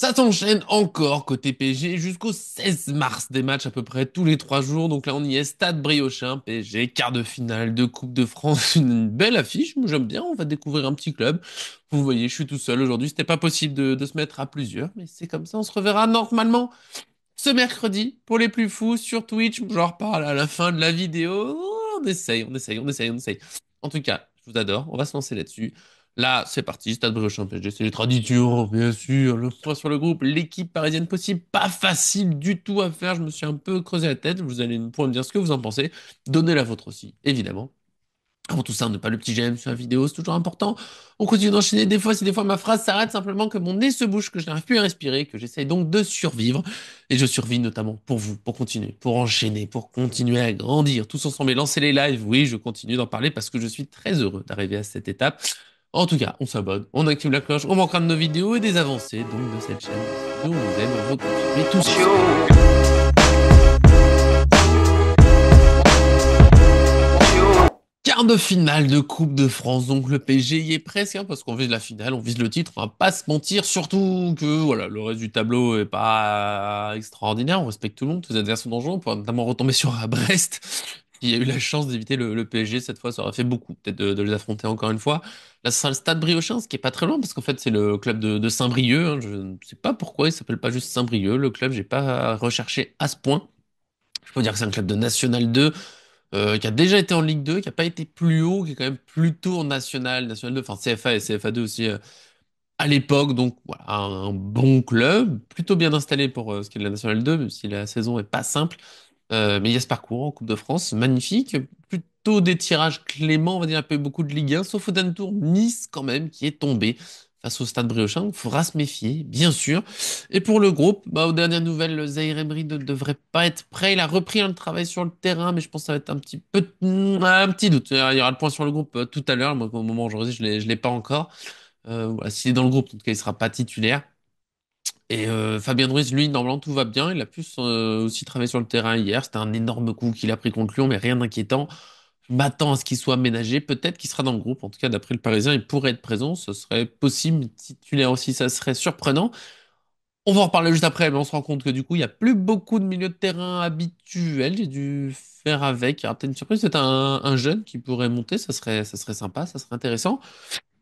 Ça s'enchaîne encore côté PSG jusqu'au 16 mars, des matchs à peu près tous les 3 jours. Donc là, on y est, Stade Briochin, PSG, quart de finale de Coupe de France. Une belle affiche, moi j'aime bien, on va découvrir un petit club. Vous voyez, je suis tout seul aujourd'hui, c'était pas possible de se mettre à plusieurs, mais c'est comme ça, on se reverra normalement ce mercredi pour les plus fous sur Twitch. J'en reparle à la fin de la vidéo. On essaye, on essaye, on essaye, on essaye. En tout cas, je vous adore, on va se lancer là-dessus. Là, c'est parti, Stade Briochin PSG, c'est les traditions, bien sûr. Le point sur le groupe, l'équipe parisienne possible, pas facile du tout à faire. Je me suis un peu creusé la tête. Vous allez pouvoir me dire ce que vous en pensez. Donnez la vôtre aussi, évidemment. Avant tout ça, ne pas le petit j'aime sur la vidéo, c'est toujours important. On continue d'enchaîner. Des fois, si des fois ma phrase s'arrête simplement que mon nez se bouge, que je n'arrive plus à respirer, que j'essaye donc de survivre. Et je survis notamment pour vous, pour continuer, pour enchaîner, pour continuer à grandir. Tous ensemble et lancer les lives. Oui, je continue d'en parler parce que je suis très heureux d'arriver à cette étape. En tout cas, on s'abonne, on active la cloche, on manquera de nos vidéos et des avancées donc de cette chaîne. Nous, on vous aime, on veut continuer tous ensemble. Quart de finale de Coupe de France, donc le PSG y est presque, hein, parce qu'on vise la finale, on vise le titre, on va pas se mentir, surtout que voilà, le reste du tableau est pas extraordinaire, on respecte tout le monde, tous les adversaires sont dangereux, on pourrait notamment retomber sur un Brest, qui a eu la chance d'éviter le PSG cette fois, ça aurait fait beaucoup, peut-être de les affronter encore une fois. Là, ce sera le Stade Briochin, ce qui est pas très loin, parce qu'en fait, c'est le club de Saint-Brieuc, hein, je ne sais pas pourquoi il s'appelle pas juste Saint-Brieuc, le club, j'ai pas recherché à ce point. Je peux dire que c'est un club de National 2, qui a déjà été en Ligue 2, qui a pas été plus haut, qui est quand même plutôt en National 2, enfin CFA et CFA2 aussi à l'époque. Donc voilà, un bon club, plutôt bien installé pour ce qui est de la National 2, même si la saison est pas simple. Mais il y a ce parcours en Coupe de France, magnifique. Plutôt des tirages cléments, on va dire, un peu beaucoup de Ligue 1, sauf au dernier tour, Nice quand même, qui est tombé face au Stade Briochin. Il faudra se méfier, bien sûr. Et pour le groupe, bah, aux dernières nouvelles, Zahir Emery ne devrait pas être prêt. Il a repris le travail sur le terrain, mais je pense que ça va être un petit peu, un petit doute. Il y aura le point sur le groupe tout à l'heure. Moi, au moment où j'enregistre, je l'ai pas encore. Voilà, s'il est dans le groupe, en tout cas, il sera pas titulaire. Et Fabien Ruiz, lui, normalement, tout va bien. Il a pu aussi travailler sur le terrain hier. C'était un énorme coup qu'il a pris contre Lyon, mais rien d'inquiétant. Je m'attends à ce qu'il soit ménagé. Peut-être qu'il sera dans le groupe. En tout cas, d'après le Parisien, il pourrait être présent. Ce serait possible. Titulaire aussi, ça serait surprenant. On va en reparler juste après, mais on se rend compte que du coup, il n'y a plus beaucoup de milieux de terrain habituels. J'ai dû faire avec. Il y aura peut-être une surprise. C'est un jeune qui pourrait monter. Ça serait sympa, ça serait intéressant.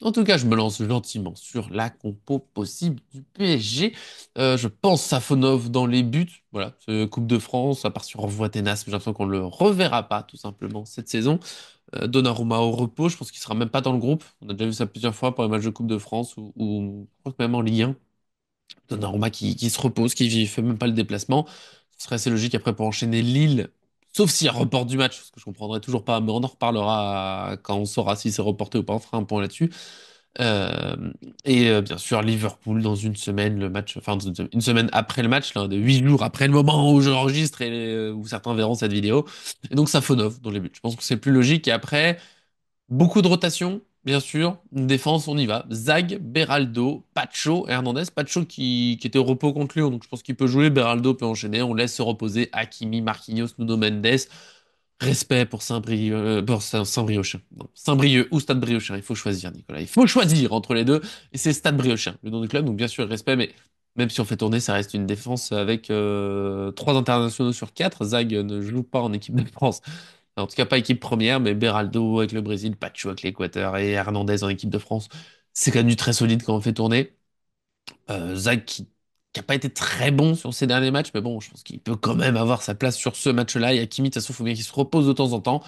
En tout cas, je me lance gentiment sur la compo possible du PSG. Je pense Safonov dans les buts. Voilà, Coupe de France, à part sur Envoi Ténas, mais j'ai l'impression qu'on le reverra pas tout simplement cette saison. Donnarumma au repos, je pense qu'il sera même pas dans le groupe. On a déjà vu ça plusieurs fois pour les matchs de Coupe de France ou je crois que même en Ligue 1. Donnarumma qui se repose, qui fait même pas le déplacement. Ce serait assez logique après pour enchaîner Lille. Sauf s'il y a report du match, ce que je comprendrai toujours pas, mais on en reparlera quand on saura si c'est reporté ou pas. On fera un point là-dessus. Euh, et bien sûr, Liverpool dans une semaine, le match, enfin une semaine après le match, là, de 8 jours après le moment où j'enregistre et où certains verront cette vidéo. Et donc Safonov dans les buts. Je pense que c'est plus logique. Et après, beaucoup de rotation, bien sûr. Une défense, on y va. Zag, Beraldo, Pacho, Hernandez. Pacho qui était au repos contre Lyon, donc je pense qu'il peut jouer. Beraldo peut enchaîner. On laisse se reposer Hakimi, Marquinhos, Nuno Mendes. Respect pour Saint-Brieuc. Non, Saint-Brieuc ou Stade Briochin. Il faut choisir, Nicolas. Il faut choisir entre les deux. Et c'est Stade Briochin, le nom du club. Donc bien sûr, respect, mais même si on fait tourner, ça reste une défense avec 3 internationaux sur 4. Zag ne joue pas en équipe de France. En tout cas, pas équipe première, mais Beraldo avec le Brésil, Pacho avec l'Équateur et Hernandez en équipe de France. C'est quand même du très solide quand on fait tourner. Zag qui a pas été très bon sur ses derniers matchs, mais bon, je pense qu'il peut quand même avoir sa place sur ce match-là. Et Hakimi, de toute façon, il faut bien qu'il se repose de temps en temps.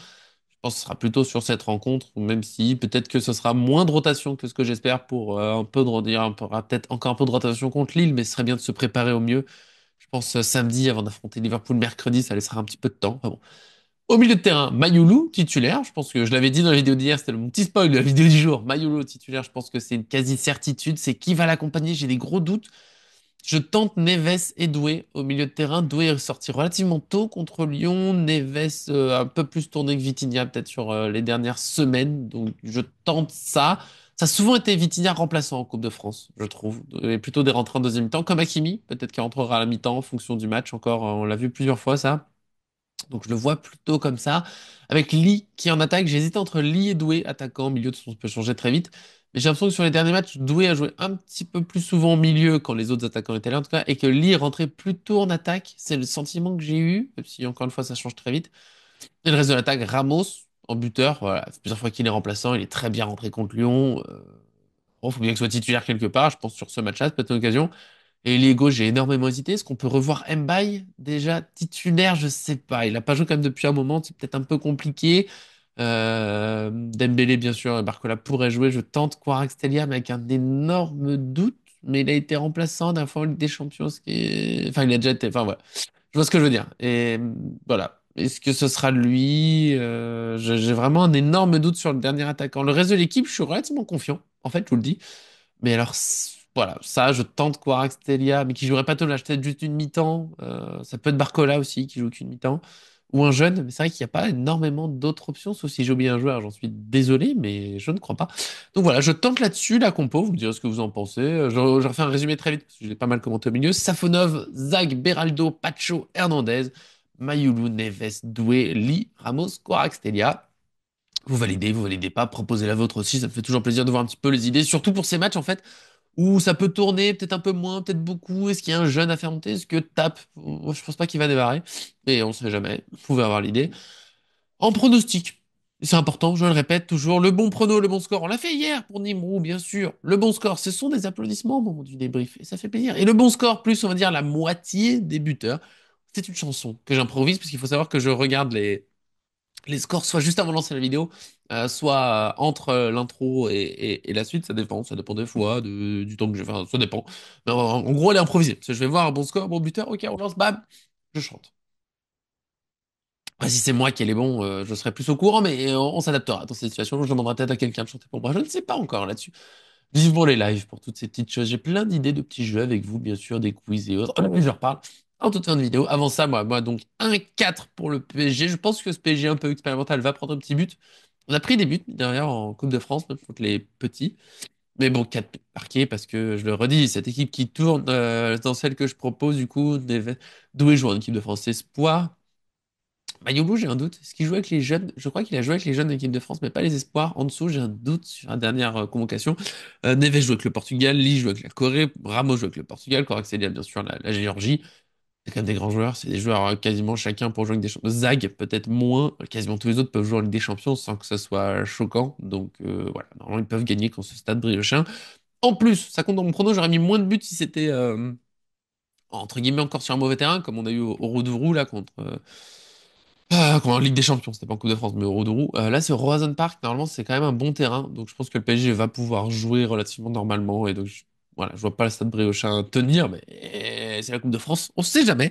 Je pense que ce sera plutôt sur cette rencontre, même si peut-être que ce sera moins de rotation que ce que j'espère pour un peu de dire, peut-être encore un peu de rotation contre Lille, mais ce serait bien de se préparer au mieux. Je pense samedi avant d'affronter Liverpool mercredi, ça laissera un petit peu de temps. Enfin bon. Au milieu de terrain, Mayoulou, titulaire. Je pense que je l'avais dit dans la vidéo d'hier, c'était mon petit spoil de la vidéo du jour. Mayoulou, titulaire, je pense que c'est une quasi-certitude. C'est qui va l'accompagner? J'ai des gros doutes. Je tente Neves et Doué au milieu de terrain. Doué est sorti relativement tôt contre Lyon. Neves un peu plus tourné que Vitinha peut-être sur les dernières semaines. Donc je tente ça. Ça a souvent été Vitinha remplaçant en Coupe de France, je trouve. Et plutôt des rentrées en deuxième mi-temps, comme Hakimi, peut-être qu'il rentrera à la mi-temps en fonction du match. Encore, on l'a vu plusieurs fois ça. Donc je le vois plutôt comme ça. Avec Lee qui est en attaque, j'hésite entre Lee et Doué, attaquant, milieu de son peut changer très vite. Mais j'ai l'impression que sur les derniers matchs, Doué a joué un petit peu plus souvent au milieu quand les autres attaquants étaient là, en tout cas, et que Lee rentrait plutôt en attaque. C'est le sentiment que j'ai eu, même si encore une fois ça change très vite. Et le reste de l'attaque, Ramos en buteur, voilà, ça fait plusieurs fois qu'il est remplaçant, il est très bien rentré contre Lyon. Bon, faut bien qu'il soit titulaire quelque part, je pense sur ce match-là, c'est peut-être une occasion. Et Liego, j'ai énormément hésité. Est-ce qu'on peut revoir Mbaye déjà titulaire? Je sais pas. Il a pas joué quand même depuis un moment, c'est peut-être un peu compliqué. Dembélé, bien sûr, et Barcola pourrait jouer. Je tente Kvaratskhelia, mais avec un énorme doute. Mais il a été remplaçant d'un fois en Ligue des Champions, ce qui est... Enfin, il a déjà été... Enfin, voilà. Je vois ce que je veux dire. Et voilà. Est-ce que ce sera lui? J'ai vraiment un énorme doute sur le dernier attaquant. Le reste de l'équipe, je suis relativement confiant. En fait, je vous le dis. Mais alors, voilà, ça, je tente Kvaratskhelia, mais qui jouerait pas tout le match, peut-être juste une mi-temps. Ça peut être Barcola aussi, qui joue qu'une mi-temps. Ou un jeune, mais c'est vrai qu'il n'y a pas énormément d'autres options, sauf si j'ai oublié un joueur, j'en suis désolé, mais je ne crois pas. Donc voilà, je tente là-dessus la compo, vous me direz ce que vous en pensez. Je refais un résumé très vite, parce que je l'ai pas mal commenté au milieu. Safonov, Zag, Beraldo, Pacho, Hernandez, Mayulu, Neves, Doué, Lee, Ramos, Kvaratskhelia. Vous validez pas, proposez la vôtre aussi, ça me fait toujours plaisir de voir un petit peu les idées, surtout pour ces matchs en fait où ça peut tourner, peut-être un peu moins, peut-être beaucoup. Est-ce qu'il y a un jeune à faire monter? Est-ce que Tape, moi, je pense pas qu'il va démarrer, mais on sait jamais. Vous pouvez avoir l'idée. En pronostic, c'est important, je le répète toujours, le bon prono, le bon score. On l'a fait hier pour Nimrou, bien sûr. Le bon score, ce sont des applaudissements au moment du débrief, et ça fait plaisir. Et le bon score, plus on va dire la moitié des buteurs, c'est une chanson que j'improvise, parce qu'il faut savoir que je regarde les scores soit juste avant de lancer la vidéo, soit entre l'intro et la suite, ça dépend des fois, du temps que je... Enfin, ça dépend. Mais en gros, elle est improvisée. Parce que je vais voir un bon score, bon buteur, ok, on lance, bam, je chante. Ah, si c'est moi qui ai les bons, je serai plus au courant, mais on s'adaptera dans cette situation. Je demanderai peut-être à quelqu'un de chanter pour moi. Je ne sais pas encore là-dessus. Vivement les lives pour toutes ces petites choses. J'ai plein d'idées de petits jeux avec vous, bien sûr, des quiz et autres. Je leur reparle en toute fin de vidéo. Avant ça, moi donc 1-4 pour le PSG. Je pense que ce PSG un peu expérimental va prendre un petit but. On a pris des buts derrière en Coupe de France, même contre les petits. Mais bon, 4 buts marqués parce que, je le redis, cette équipe qui tourne dans celle que je propose, du coup, d'où est joué en équipe de France Espoir. Mayoulou, j'ai un doute. Est-ce qu'il joue avec les jeunes? Je crois qu'il a joué avec les jeunes de l'équipe de France, mais pas les espoirs. En dessous, j'ai un doute sur la dernière convocation. Neves joue avec le Portugal, Lee joue avec la Corée, Ramos joue avec le Portugal, Kvaratskhelia, bien sûr, la Géorgie. C'est quand même des grands joueurs. C'est des joueurs quasiment chacun pour jouer avec des champions. Zag, peut-être moins. Quasiment tous les autres peuvent jouer avec des champions sans que ça soit choquant. Donc voilà, normalement, ils peuvent gagner quand ce stade briochin. En plus, ça compte dans mon prono, j'aurais mis moins de buts si c'était entre guillemets encore sur un mauvais terrain, comme on a eu au Roux-de-Roux là contre. En Ligue des Champions, c'était pas en Coupe de France, mais au Roux-de-Roux. Là, c'est au Roazhon Park. Normalement, c'est quand même un bon terrain. Donc, je pense que le PSG va pouvoir jouer relativement normalement. Et donc, voilà, je vois pas le Stade Briochin tenir, mais c'est la Coupe de France. On sait jamais.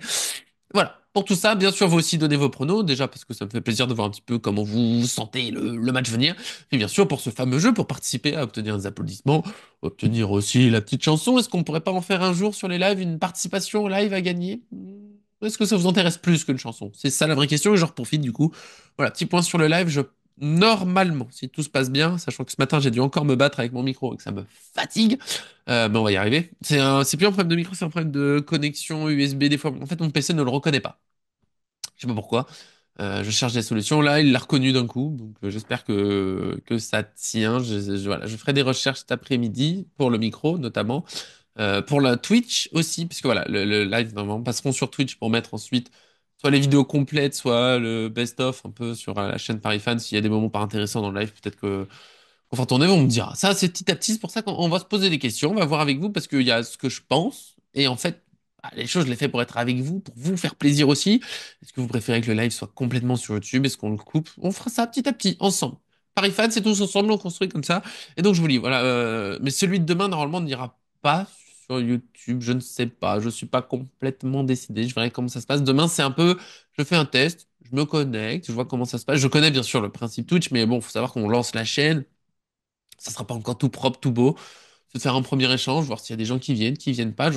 Voilà. Pour tout ça, bien sûr, vous aussi donnez vos pronos. Déjà, parce que ça me fait plaisir de voir un petit peu comment vous sentez le match venir. Et bien sûr, pour ce fameux jeu, pour participer à obtenir des applaudissements, obtenir aussi la petite chanson. Est-ce qu'on pourrait pas en faire un jour sur les lives, une participation au live à gagner? Est-ce que ça vous intéresse plus qu'une chanson? C'est ça la vraie question et j'en profite du coup. Voilà, petit point sur le live. Normalement, si tout se passe bien, sachant que ce matin j'ai dû encore me battre avec mon micro et que ça me fatigue, mais on va y arriver. C'est plus un problème de micro, c'est un problème de connexion USB. Des fois, en fait, mon PC ne le reconnaît pas. Je sais pas pourquoi. Je cherche des solutions. Là, il l'a reconnu d'un coup, donc j'espère que ça tient. Voilà, je ferai des recherches cet après-midi pour le micro notamment. Pour la Twitch aussi, puisque voilà, le live, normalement, passeront sur Twitch pour mettre ensuite soit les vidéos complètes, soit le best-of un peu sur la chaîne Paris Fan. S'il y a des moments pas intéressants dans le live, peut-être que qu'on va tourner, on me dira. Ça, c'est petit à petit, c'est pour ça qu'on va se poser des questions, on va voir avec vous, parce qu'il y a ce que je pense, et en fait, les choses, je les fais pour être avec vous, pour vous faire plaisir aussi. Est-ce que vous préférez que le live soit complètement sur YouTube? Est-ce qu'on le coupe? On fera ça petit à petit, ensemble. Paris Fan, c'est tous ensemble, on construit comme ça. Et donc, je vous dis, voilà, mais celui de demain, normalement, n'ira pas sur YouTube, je ne sais pas, je suis pas complètement décidé, je verrai comment ça se passe. Demain, c'est un peu, je fais un test, je me connecte, je vois comment ça se passe. Je connais bien sûr le principe Twitch, mais bon, faut savoir qu'on lance la chaîne, ça sera pas encore tout propre, tout beau. C'est de faire un premier échange, voir s'il y a des gens qui viennent pas.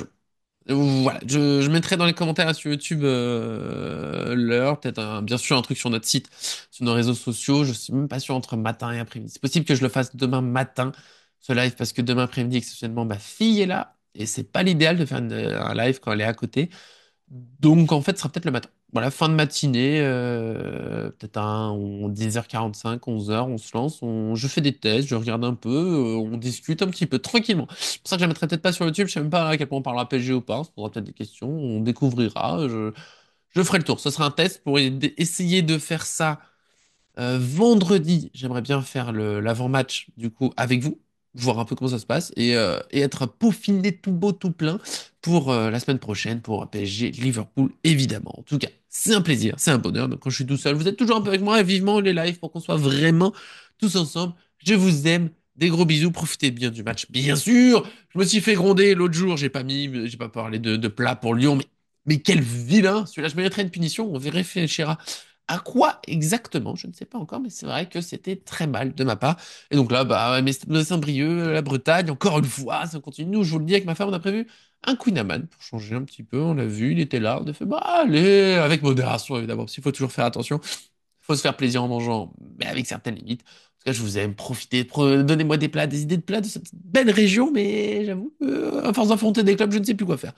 Voilà, je mettrai dans les commentaires sur YouTube l'heure, peut-être bien sûr un truc sur notre site, sur nos réseaux sociaux. Je suis même pas sûr entre matin et après-midi. C'est possible que je le fasse demain matin, ce live, parce que demain après-midi, exceptionnellement, ma fille est là. Et c'est pas l'idéal de faire un live quand elle est à côté. Donc en fait, ce sera peut-être le matin. Voilà, fin de matinée, peut-être à 10h45, 11h, on se lance, je fais des tests, je regarde un peu, on discute un petit peu tranquillement. C'est pour ça que je ne la mettrai peut-être pas sur YouTube, je sais même pas à quel point on parlera PSG ou pas, on se posera peut-être des questions, on découvrira, je ferai le tour. Ce sera un test pour essayer de faire ça vendredi. J'aimerais bien faire l'avant-match du coup avec vous, voir un peu comment ça se passe et être peaufiné tout beau, tout plein pour la semaine prochaine pour PSG Liverpool évidemment. En tout cas, c'est un plaisir, c'est un bonheur. Donc quand je suis tout seul, vous êtes toujours un peu avec moi et vivement les lives pour qu'on soit vraiment tous ensemble. Je vous aime. Des gros bisous, profitez bien du match. Bien sûr, je me suis fait gronder l'autre jour, j'ai pas parlé de plat pour Lyon, mais quel vilain! Celui-là, je mériterais une punition, on réfléchira à quoi exactement, je ne sais pas encore, mais c'est vrai que c'était très mal de ma part. Et donc là, bah, mais Saint-Brieuc, la Bretagne, encore une fois, ça continue. Nous, je vous le dis, avec ma femme, on a prévu un Queen Amman pour changer un petit peu. On l'a vu, il était là, on a fait, bah allez, avec modération évidemment, parce qu'il faut toujours faire attention. Il faut se faire plaisir en mangeant, mais avec certaines limites. En tout cas, je vous aime, profitez, donnez-moi des plats, des idées de plats de cette belle région, mais j'avoue, à force d'affronter des clubs, je ne sais plus quoi faire.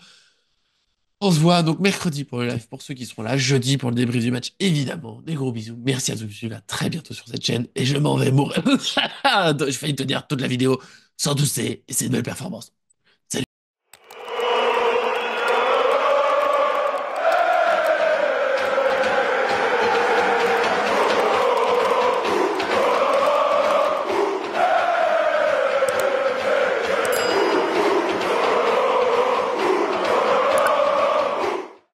On se voit donc mercredi pour le live pour ceux qui seront là, jeudi pour le débrief du match, évidemment. Des gros bisous. Merci à tous de suivre, à très bientôt sur cette chaîne et je m'en vais mourir. Je failli te dire toute la vidéo sans tousser et c'est une belle performance.